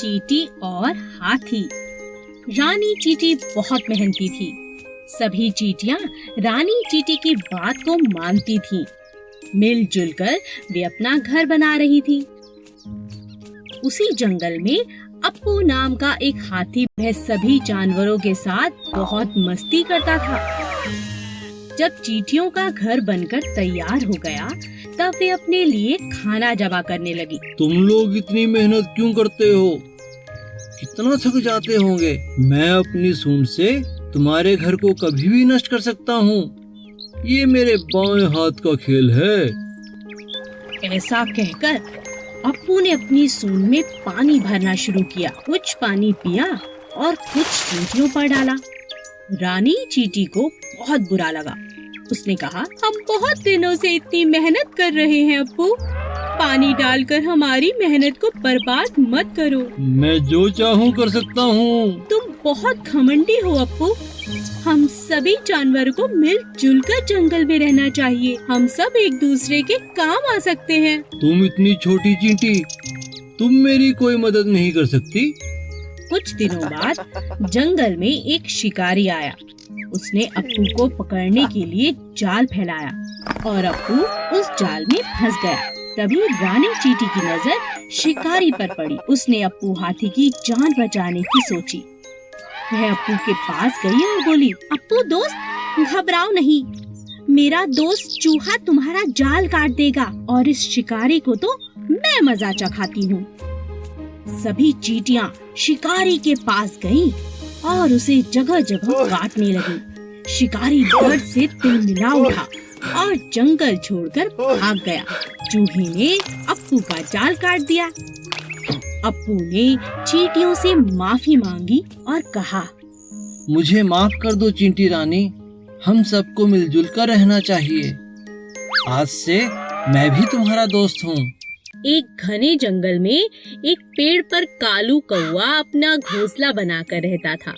चींटी और हाथी। रानी चींटी बहुत मेहनती थी। सभी चींटियां रानी चींटी की बात को मानती थीं। मिलजुल कर वे अपना घर बना रही थी। उसी जंगल में अप्पू नाम का एक हाथी वह सभी जानवरों के साथ बहुत मस्ती करता था। जब चींटियों का घर बनकर तैयार हो गया तब वे अपने लिए खाना जमा करने लगी। तुम लोग इतनी मेहनत क्यों करते हो? कितना थक जाते होंगे। मैं अपनी सूंड से तुम्हारे घर को कभी भी नष्ट कर सकता हूँ। ये मेरे बाएं हाथ का खेल है। ऐसा कहकर अप्पू ने अपनी सूंड में पानी भरना शुरू किया। कुछ पानी पिया और कुछ चींटियों पर डाला। रानी चींटी को बहुत बुरा लगा। उसने कहा, हम बहुत दिनों से इतनी मेहनत कर रहे हैं अप्पू, पानी डालकर हमारी मेहनत को बर्बाद मत करो। मैं जो चाहूँ कर सकता हूँ। तुम बहुत घमंडी हो अप्पू। हम सभी जानवरों को मिलजुल कर जंगल में रहना चाहिए। हम सब एक दूसरे के काम आ सकते हैं। तुम इतनी छोटी चींटी, तुम मेरी कोई मदद नहीं कर सकती। कुछ दिनों बाद जंगल में एक शिकारी आया। उसने अप्पू को पकड़ने के लिए जाल फैलाया और अप्पू उस जाल में फंस गया। तभी रानी चींटी की नजर शिकारी पर पड़ी। उसने अप्पू हाथी की जान बचाने की सोची। वह अप्पू के पास गई और बोली, अप्पू दोस्त, घबराओ नहीं, मेरा दोस्त चूहा तुम्हारा जाल काट देगा और इस शिकारी को तो मैं मजा चखाती हूँ। सभी चींटियां शिकारी के पास गईं और उसे जगह जगह काटने लगी। शिकारी डर से तिलमिला उठा और जंगल छोड़कर भाग गया। चूहे ने अप्पू का जाल काट दिया। अप्पू ने चींटियों से माफी मांगी और कहा, मुझे माफ कर दो चींटी रानी, हम सबको मिलजुल कर रहना चाहिए। आज से मैं भी तुम्हारा दोस्त हूँ। एक घने जंगल में एक पेड़ पर कालू कौवा अपना घोंसला बनाकर रहता था।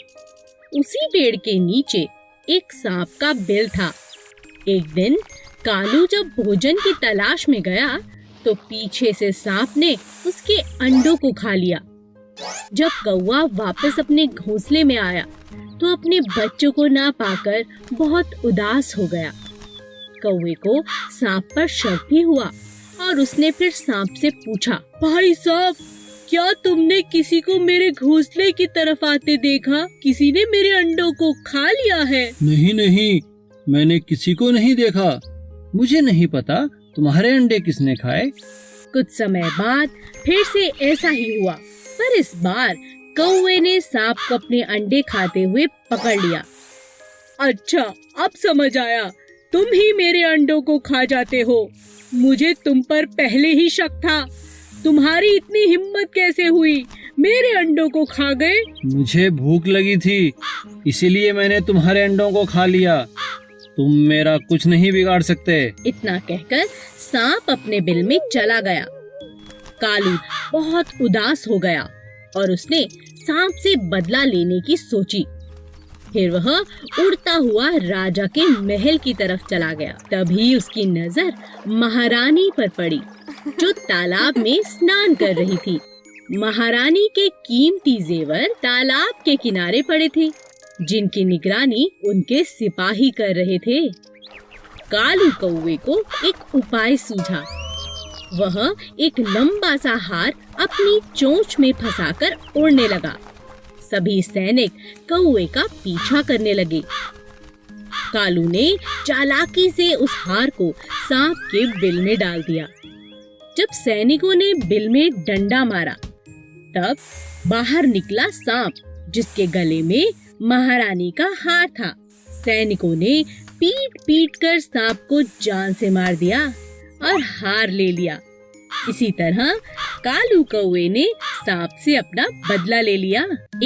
उसी पेड़ के नीचे एक सांप का बिल था। एक दिन कालू जब भोजन की तलाश में गया तो पीछे से सांप ने उसके अंडों को खा लिया। जब कौवा वापस अपने घोंसले में आया तो अपने बच्चों को ना पाकर बहुत उदास हो गया। कौवे को सांप पर शक भी हुआ और उसने फिर सांप से पूछा, भाई साहब, क्या तुमने किसी को मेरे घोंसले की तरफ आते देखा? किसी ने मेरे अंडों को खा लिया है? नहीं नहीं, मैंने किसी को नहीं देखा। मुझे नहीं पता तुम्हारे अंडे किसने खाए। कुछ समय बाद फिर से ऐसा ही हुआ, पर इस बार कौवे ने सांप को अपने अंडे खाते हुए पकड़ लिया। अच्छा, अब समझ आया, तुम ही मेरे अंडों को खा जाते हो। मुझे तुम पर पहले ही शक था। तुम्हारी इतनी हिम्मत कैसे हुई? मेरे अंडों को खा गए। मुझे भूख लगी थी, इसीलिए मैंने तुम्हारे अंडों को खा लिया। तुम मेरा कुछ नहीं बिगाड़ सकते। इतना कहकर सांप अपने बिल में चला गया। कालू बहुत उदास हो गया और उसने सांप से बदला लेने की सोची। फिर वह उड़ता हुआ राजा के महल की तरफ चला गया। तभी उसकी नजर महारानी पर पड़ी, जो तालाब में स्नान कर रही थी। महारानी के कीमती जेवर तालाब के किनारे पड़े थे, जिनकी निगरानी उनके सिपाही कर रहे थे। कालू कौवे को एक उपाय सूझा। वह एक लंबा सा हार अपनी चोंच में फंसाकर उड़ने लगा। सभी सैनिक कौवे का पीछा करने लगे। कालू ने चालाकी से उस हार को सांप के बिल में डाल दिया। जब सैनिकों ने बिल में डंडा मारा तब बाहर निकला सांप, जिसके गले में महारानी का हार था। सैनिकों ने पीट पीट कर सांप को जान से मार दिया और हार ले लिया। इसी तरह कालू कौवे ने सांप से अपना बदला ले लिया।